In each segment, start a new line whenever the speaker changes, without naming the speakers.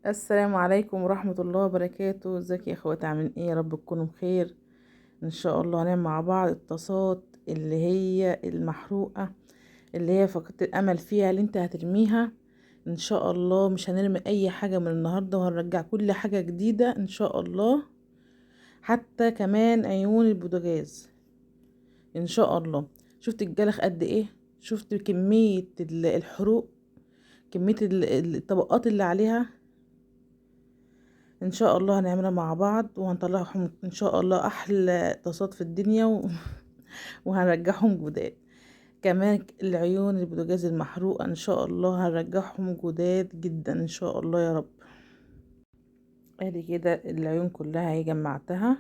السلام عليكم ورحمة الله وبركاته. ازيك يا اخواتي؟ عاملين ايه؟ يا رب تكونوا بخير. ان شاء الله هنعمل مع بعض الطاسات اللي هي المحروقة، اللي هي فقدت الامل فيها، اللي انت هترميها. ان شاء الله مش هنرمي اي حاجة من النهاردة، وهنرجع كل حاجة جديدة ان شاء الله. حتى كمان عيون البوتاجاز ان شاء الله. شفت الجلخ قد ايه؟ شفت كمية الحروق، كمية الطبقات اللي عليها. ان شاء الله هنعملها مع بعض وهنطلعهم ان شاء الله احلى طاسات في الدنيا وهنرجعهم جداد. كمان العيون البوتاجاز المحروقة ان شاء الله هنرجعهم جداد جدا ان شاء الله يا رب. ادي كده العيون كلها هي جمعتها،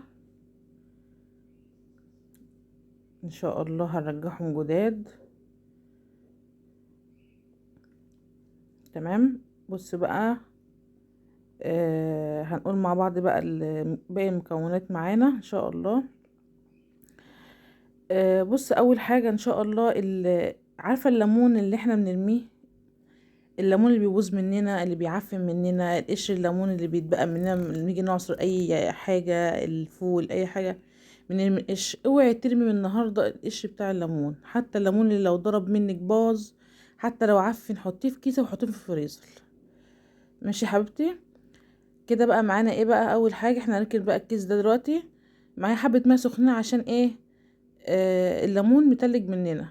ان شاء الله هنرجعهم جداد. تمام. بص بقى، هنقول مع بعض بقى باقي المكونات معانا ان شاء الله. بص، اول حاجة ان شاء الله عارفة الليمون اللي احنا بنرميه، الليمون اللي بيبوظ مننا، اللي بيعفن مننا، قشر الليمون اللي بيتبقى مننا لما نيجي نعصر اي حاجة، الفول، اي حاجة بنرمي القشر. اوعي ترمي من النهاردة القشر بتاع الليمون، حتى الليمون اللي لو ضرب منك باظ، حتى لو عفن حطيه في كيسة وحطيه في الفريزر. ماشي يا حبيبتي؟ كده بقى معانا ايه بقى؟ اول حاجة احنا هنركن بقى الكيس ده دلوقتي. معايا حبة ماء سخنة عشان ايه؟ الليمون متلج مننا.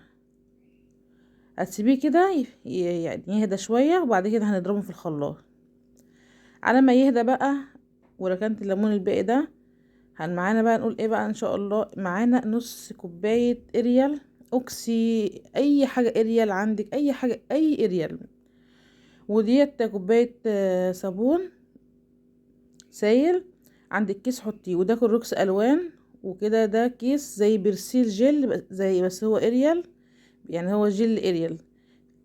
هتسيبيه كده يعني يهدى شوية، وبعد كده هنضربه في الخلاط على ما يهدى بقى. وركنت الليمون الباقي ده. معانا بقى نقول ايه بقى؟ ان شاء الله معانا نص كوباية اريال اوكسي، اي حاجة اريال عندك، اي حاجة، اي اريال. وديت كوباية صابون سايل. عندك كيس حطيه، وده كلوروكس الوان. وكده ده كيس زي برسيل جل، زي بس هو اريال، يعني هو جل اريال.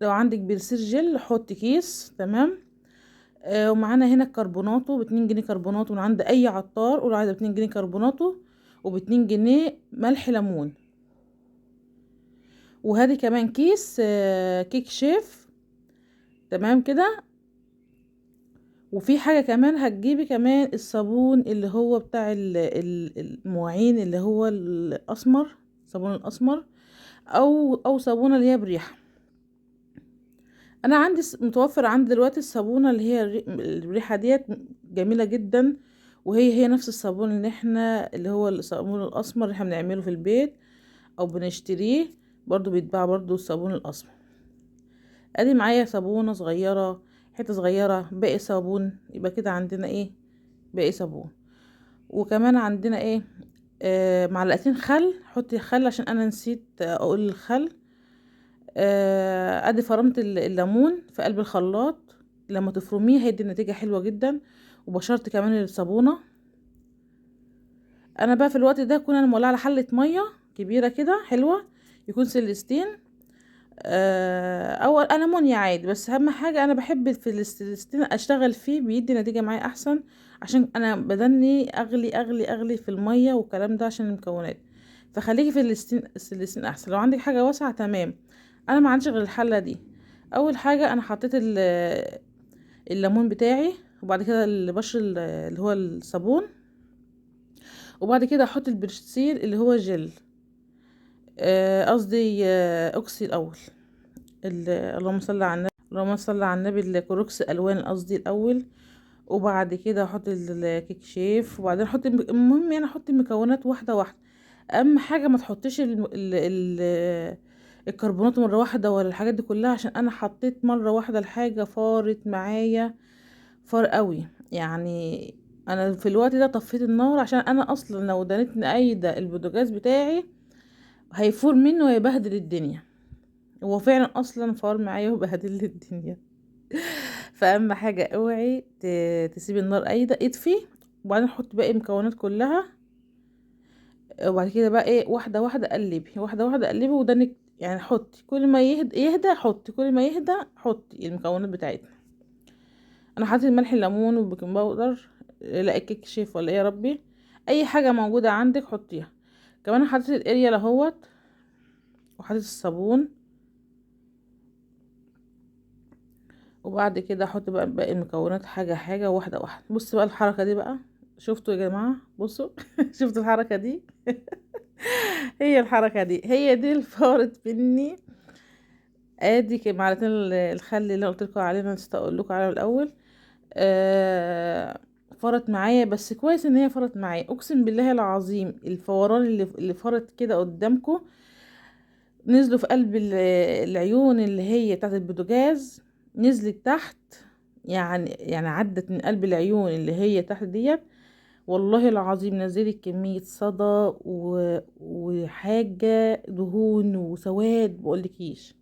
لو عندك برسيل جل حطي كيس. تمام. ومعانا هنا كربوناتو ب2 جنيه، كربوناتو من عند اي عطار، قولوا عايزه ب2 جنيه كربوناتو، وب2 جنيه ملح ليمون. وهذه كمان كيس كيك شيف. تمام كده. وفي حاجه كمان هتجيبي كمان الصابون اللي هو بتاع المواعين، اللي هو الاسمر، صابون الاسمر، او صابونه اللي هي بريحه. انا عندي متوفر عندي دلوقتي الصابونه اللي هي الريحه ديت جميله جدا. وهي نفس الصابون اللي احنا، اللي هو الصابون الاسمر اللي احنا بنعمله في البيت او بنشتريه، برضو بيتباع برضو الصابون الاسمر. ادي معايا صابونه صغيره، حته صغيره، باقي صابون. يبقى كده عندنا ايه؟ باقي صابون. وكمان عندنا ايه؟ معلقتين خل. حطي خل عشان انا نسيت اقول الخل. ادي فرمت الليمون في قلب الخلاط. لما تفرميه هيدي نتيجة حلوة جدا. وبشرت كمان الصابونة. انا بقى في الوقت ده اكون انا مولعه على حلة مية كبيرة كده حلوة، يكون سيلستين او ألمونيا عادي. بس اهم حاجة انا بحب في السيلستين اشتغل فيه، بيدي نتيجة معايا احسن، عشان انا بدني اغلي اغلي اغلي في المية والكلام ده عشان المكونات. فخليكي في السيلستين احسن. لو عندك حاجة واسعة تمام. انا ما عنديش غير الحلة دي. اول حاجة انا حطيت الليمون بتاعي، وبعد كده البشر اللي هو الصابون، وبعد كده احط البرسيل اللي هو جل، قصدي اوكسي الاول. اللهم صل على النبي، اللهم صل على النبي، الكلوروكس الوان قصدي الاول. وبعد كده احط الكيك شيف، وبعدين احط المهم يعني احط المكونات واحده واحده. اهم حاجه ما تحطيش الكربونات مره واحده ولا الحاجات دي كلها، عشان انا حطيت مره واحده الحاجه فارت معايا، فار قوي يعني. انا في الوقت ده طفيت النار، عشان انا اصلا لو دنيتني ايده البوتاجاز بتاعي هيفور منه ويبهدل الدنيا. هو فعلا اصلا فار معايا وبهدل لي الدنيا. فاهم حاجه؟ اوعي تسيبي النار ايده، اطفي، وبعدين حطي باقي المكونات كلها. وبعد كده بقى ايه، واحده واحده قلبي، واحده واحده قلبي، ودانك يعني حطي كل ما يهدى حطي، كل ما يهدى حطي المكونات بتاعتنا. انا حطيت ملح الليمون وبيكنج باودر، لا الكيك شيف ولا ايه يا ربي، اي حاجه موجوده عندك حطيها. كمان حطيت الاريال اهوت، وحطيت الصابون، وبعد كده احط بقى باقي المكونات حاجه حاجه، واحده واحده. بص بقى الحركه دي بقى، شفتوا يا جماعه؟ بصوا شفتوا الحركه دي؟ هي الحركه دي، هي دي اللي فارت مني. ادي معلقتين الخل اللي انا قلت لكم عليه، انا نسيت اقول لكم عليه الاول. فرت معايا، بس كويس ان هي فرت معايا. اقسم بالله العظيم الفوران اللي فرت كده قدامكم، نزلوا في قلب العيون اللي هي بتاعت البوتاجاز، نزلت تحت. يعني عدت من قلب العيون اللي هي تحت ديت. والله العظيم نزلت كمية صدى وحاجة دهون وسواد بقولكيش.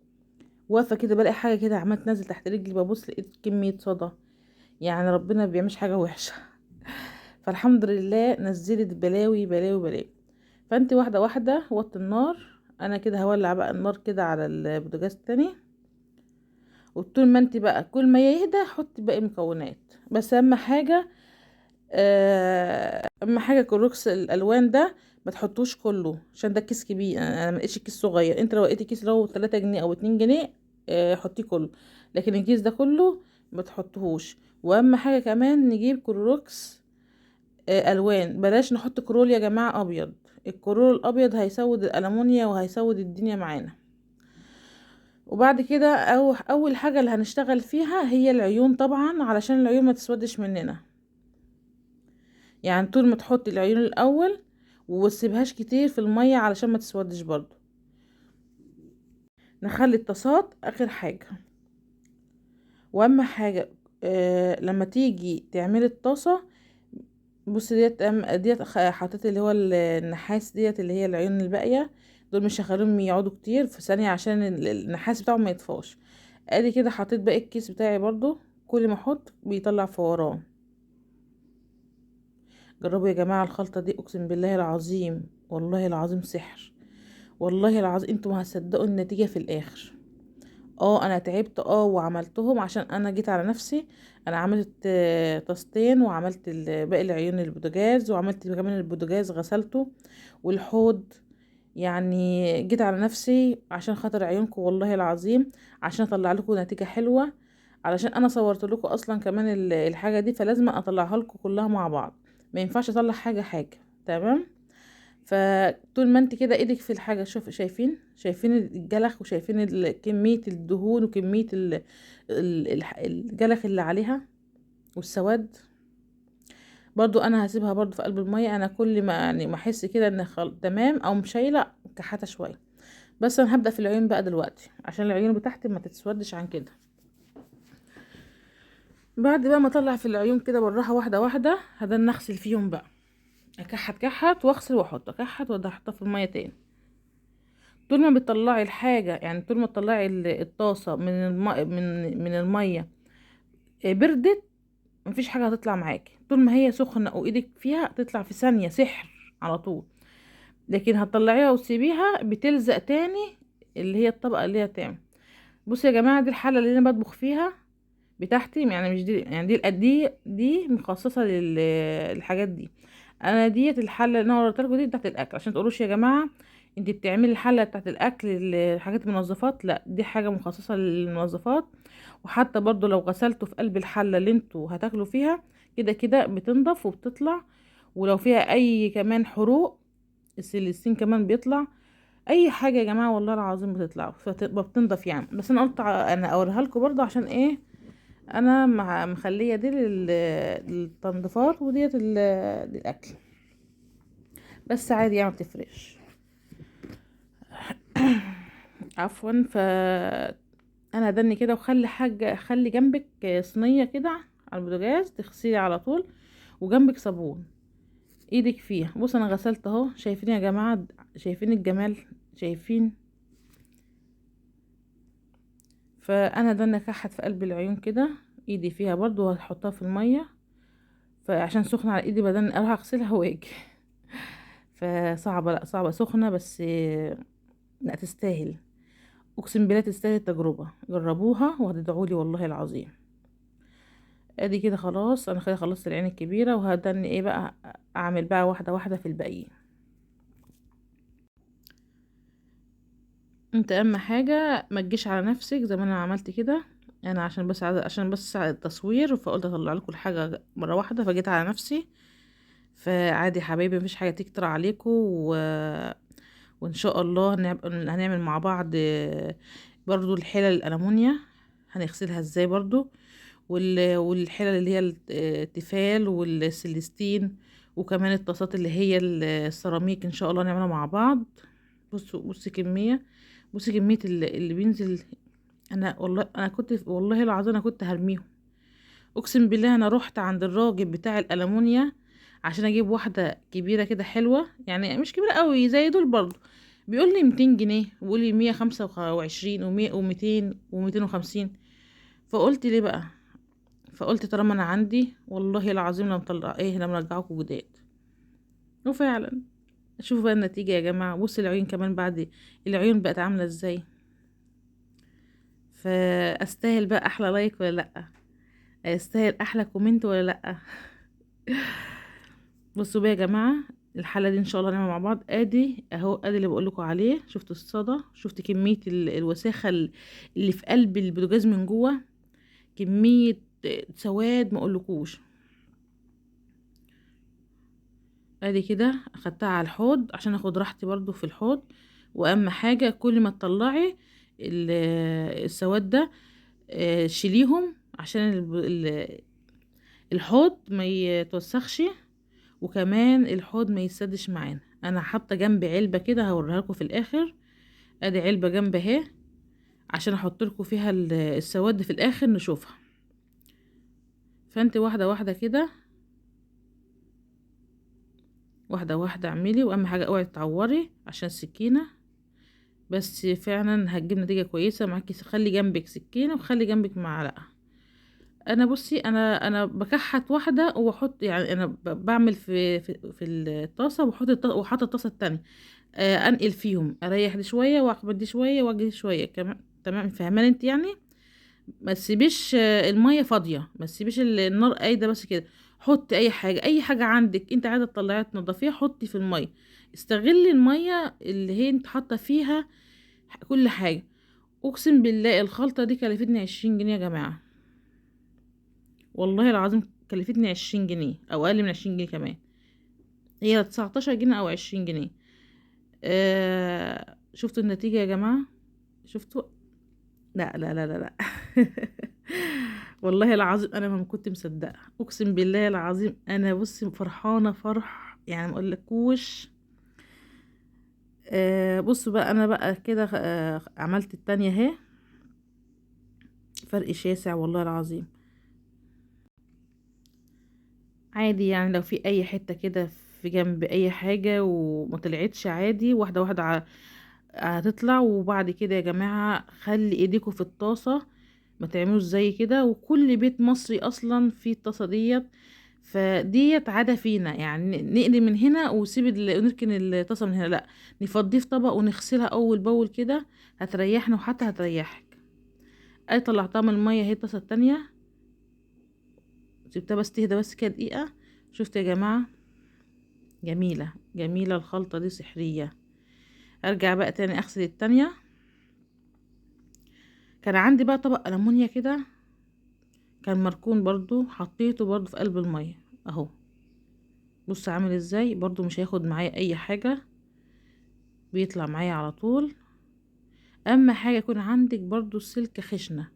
واقفة كده بلاقي حاجة كده عمالة تنزل تحت رجلي، ببص لقيت كمية صدى. يعني ربنا ما بيعملش حاجة وحشة. فالحمد لله نزلت بلاوي بلاوي بلاوي. فانت واحدة واحدة وطي النار. انا كده هولع بقى النار كده على البوتاجاز التاني. وطول ما انت بقى كل ما يهدى حطي باقي المكونات. بس اهم حاجة، اهم حاجة كروكس الالوان ده ما تحطوش كله، عشان ده كيس كبير. انا ما لقيتش كيس صغير. انت لو لقيتي كيس اللي هو 3 جنيه او 2 جنيه، حطيه كله. لكن الكيس ده كله ما تحطهوش. واهم حاجة كمان نجيب كروكس الوان. بلاش نحط كرول يا جماعة ابيض. الكرول الابيض هيسود الالومنيا وهيسود الدنيا معانا. وبعد كده اول حاجة اللي هنشتغل فيها هي العيون طبعا، علشان العيون ما تسودش مننا. يعني طول ما تحطي العيون الاول ومتسيبهاش كتير في المية علشان ما تسودش برضو. نخلي الطاسات اخر حاجة. واهم حاجة لما تيجي تعملي الطاسة، بص ديت حطيت اللي هو النحاس ديت اللي هي العيون الباقية. دول مش هخليهم يقعدوا كتير في ثانية عشان النحاس بتاعهم ما يطفاش. ادي كده حطيت باقي الكيس بتاعي برضو. كل ما احط بيطلع فوران. جربوا يا جماعة الخلطة دي، اقسم بالله العظيم والله العظيم سحر. والله العظيم انتوا ما هتصدقوا النتيجة في الاخر. انا تعبت وعملتهم عشان انا جيت على نفسي. انا عملت طاستين، وعملت باقي العيون البوتاجاز، وعملت كمان البوتاجاز غسلته والحوض. يعني جيت على نفسي عشان خاطر عيونكم والله العظيم، عشان اطلع لكم نتيجة حلوة. علشان انا صورت لكم اصلا كمان الحاجة دي، فلازم اطلعها لكم كلها مع بعض. ما ينفعش اطلع حاجة حاجة. تمام. فطول ما انت كده ايدك في الحاجة، شايفين الجلخ، وشايفين كمية الدهون وكمية الجلخ اللي عليها والسواد. برضو انا هسيبها برضو في قلب المية. انا كل ما يعني ما احس كده ان تمام او مشايلة كحاتة شوية. بس انا هبدأ في العيون بقى دلوقتي عشان العيون بتاعتي ما تتسودش عن كده. بعد بقى ما اطلع في العيون كده بالراحة واحدة واحدة، هبدأ نغسل فيهم بقى. اكحت كحت واغسل واحط، اكحت واحطها في المية تاني. طول ما بتطلعي الحاجة، يعني طول ما تطلعي الطاسة من المية بردت، مفيش حاجة هتطلع معاكي. طول ما هي سخنة وايدك فيها تطلع في ثانية سحر على طول. لكن هتطلعيها وتسيبيها بتلزق تاني، اللي هي الطبقة اللي هي تعمل. بصوا يا جماعة، دي الحلة اللي انا بطبخ فيها بتاعتي. يعني مش دي، يعني دي مخصصة للحاجات دي. انا ديت الحله اللي انا وريتها لكم دي بتاعت الاكل، عشان تقولوش يا جماعه انت بتعملي الحله بتاعت الاكل حاجات المنظفات. لا، دي حاجه مخصصه للمنظفات. وحتى برضو لو غسلته في قلب الحله اللي انتوا هتاكلوا فيها، كده كده بتنضف وبتطلع. ولو فيها اي كمان حروق، السيليسين كمان بيطلع. اي حاجه يا جماعه والله العظيم بتطلع فتبقى بتنضف يعني. بس انا قلت انا اوريها لكم برضو عشان ايه. انا مخليه دي للتنظيفات، وديت للاكل. بس عادي يعني متفرقش. عفوا. انا هدني كده. وخلي حاجه، خلي جنبك صينيه كده على البوتاجاز تغسلي على طول، وجنبك صابون ايدك فيها. بص انا غسلت اهو، شايفين يا جماعه؟ شايفين الجمال؟ شايفين؟ فانا دنا كحت في قلب العيون كده، ايدي فيها برضو وهحطها في الميه. فعشان سخنه على ايدي بدل اروح اغسلها واجي. فصعبه، لا صعبه سخنه بس. لا تستاهل. اقسم بالله تستاهل التجربه. جربوها وهتدعولي والله العظيم. ادي كده خلاص، انا كده خلصت العين الكبيره. وهدني ايه بقى، اعمل بقى واحده واحده في الباقيين. انت اهم حاجه ما تجيش على نفسك زي ما انا عملت كده. انا عشان بس التصوير، فقلت اطلع لكم الحاجه مره واحده، فجيت على نفسي. فعادي يا حبايبي، مفيش حاجه تكتر عليكم وان شاء الله هنعمل مع بعض برضو الحلل الالمونيا، هنغسلها ازاي برضو، والحلل اللي هي التيفال والسلستين، وكمان الطاسات اللي هي السيراميك ان شاء الله نعملها مع بعض. بصي كمية اللي بينزل. انا كنت والله العظيم انا كنت هرميهم. اقسم بالله انا رحت عند الراجل بتاع الالمونيا عشان اجيب واحدة كبيرة كده حلوة، يعني مش كبيرة قوي زي دول برضو. بيقول لي 200 جنيه، وبيقول لي 125 و100 و200 و250. فقلت ليه بقى؟ فقلت طالما انا عندي والله العظيم لما مطلع ايه لما رجعوكوا جداد. وفعلا شوفوا بقى النتيجة يا جماعة. بص العيون كمان بعد، العيون بقت عاملة ازاي. فاستاهل بقى احلى لايك ولا لا؟ استاهل احلى كومنت ولا لا؟ بصوا بقى يا جماعة، الحلة دي ان شاء الله نعمل مع بعض. ادي اهو، ادي اللي بقول لكم عليه. شفتوا الصدى؟ شفت كمية الوساخة اللي في قلب البوتاجاز من جوه؟ كمية سواد ما اقولكوش. ادي كده اخدتها على الحوض عشان اخد راحتي برضو في الحوض. واهم حاجة كل ما تطلعي السواد ده شيليهم عشان الحوض ما يتوسخش، وكمان الحوض ما يسدش معانا. انا حاطه جنب علبه كده هوريها لكم في الاخر. ادي علبه جنب اهي عشان احط لكم فيها السواد في الاخر نشوفها. فانت واحده واحده كده، واحده واحده اعملي. واهم حاجه اوعي تعوري عشان السكينه، بس فعلا هتجيب نتيجه كويسه معاكي. خلي جنبك سكينه وخلي جنبك معلقه. انا بصي انا بكحت واحده واحط، يعني انا بعمل في الطاسه، وحاطه الطاسه التانية. انقل فيهم، اريح دي شويه واقبل دي شويه واجي دي شويه كمان. تمام، فاهمان انت يعني. ما تسيبيش الميه فاضيه، ما تسيبيش النار قايده بس كده. حطي اي حاجه، اي حاجه عندك انت عايزه تطلعيها تنضفيها حطي في الميه. استغلي الميه اللي هي انت حاطه فيها كل حاجه. اقسم بالله الخلطه دي كلفتني 20 جنيه يا جماعه. والله العظيم كلفتني 20 جنيه او اقل من 20 جنيه كمان. هي 19 جنيه او 20 جنيه. شفتوا النتيجة يا جماعة؟ شفتوا؟ لا لا لا لا لا. والله العظيم انا ما كنت مصدقة. اقسم بالله العظيم انا بصي فرحانة فرح يعني ما اقولكوش. بصوا بقى انا بقى كده عملت التانية اهي. فرق شاسع والله العظيم. عادي يعني لو في اي حتة كده في جنب اي حاجة وما طلعتش، عادي واحدة واحدة هتطلع. وبعد كده يا جماعة خلي ايديكوا في الطاسة، ما تعملوش زي كده. وكل بيت مصري اصلا في الطاسة ديت، فديت عادة فينا يعني. نقلي من هنا وسيب ونركن الطاسة من هنا، لا نفضيه في طبق ونغسلها اول باول كده. هتريحنا وحتى هتريحك. اي طلعتها من المية اهي الطاسة التانية، سيبتها بس تهدى بس كده دقيقة. شفت يا جماعة؟ جميلة جميلة الخلطة دي سحرية. ارجع بقى تاني اغسل التانية. كان عندي بقى طبق ألمونيا كده، كان مركون برضو، حطيته برضو في قلب المية اهو. بص عامل ازاي، برضو مش هياخد معايا اي حاجة، بيطلع معايا على طول. اما حاجة يكون عندك برضو السلكة خشنة.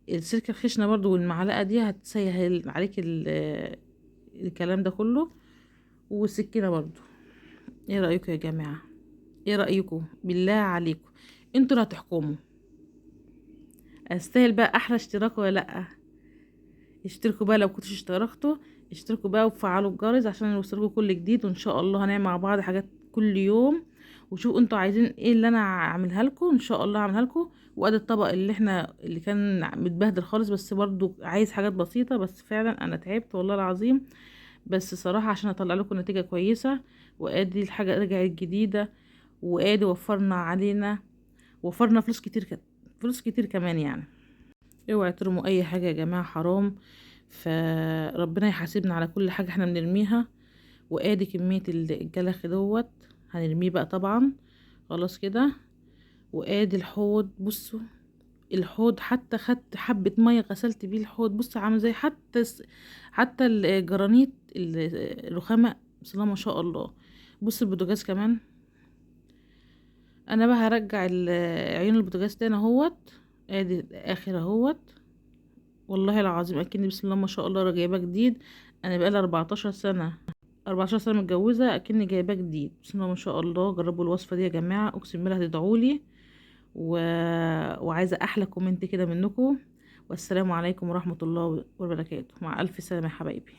السلكة الخشنة برضو والمعلقة دي هتسهل عليك الكلام ده كله. والسكينة برضو. ايه رأيكم يا جماعة؟ ايه رأيكم بالله عليكم؟ انتوا اللي هتحكموا. استاهل بقى احلى اشتراك ولا لأ؟ اشتركوا بقى لو كنتش اشتركتوا. اشتركوا بقى وفعلوا الجرس عشان يوصلكوا كل جديد. وان شاء الله هنعمل مع بعض حاجات كل يوم. وشوفوا انتوا عايزين ايه اللي انا اعملها لكم، ان شاء الله اعملها لكم. وادي الطبق اللي كان متبهدل خالص، بس برضو عايز حاجات بسيطة. بس فعلا انا تعبت والله العظيم، بس صراحة عشان اطلع لكم نتيجة كويسة. وادي الحاجة رجعت جديدة. وادي وفرنا علينا، وفرنا فلوس كتير فلوس كتير كمان يعني. اوعي ترموا اي حاجة يا جماعة، حرام. فربنا يحاسبنا على كل حاجة احنا بنرميها. وادي كمية الجلخ دوت هنرميه بقى طبعا. خلاص كده. وادي الحوض بصوا، الحوض حتى خدت حبة مية غسلت بيه الحوض، بص عامل زي حتى الجرانيت الرخامة، بسم الله ما شاء الله. بص البوتاجاز كمان، انا بقى هرجع عيون البوتاجاز تاني اهوت، ادي اخر اهوت. والله العظيم اكني بسم الله ما شاء الله جايباه جديد. انا بقالي 14 سنة، 14 سنة متجوزة اكني جايباه جديد، بسم الله ما شاء الله. جربوا الوصفة دي يا جماعة، اقسم بالله هتدعولي. و... وعايزة احلى كومنت كده منكم. والسلام عليكم ورحمة الله وبركاته، مع الف سلامة يا حبايبي.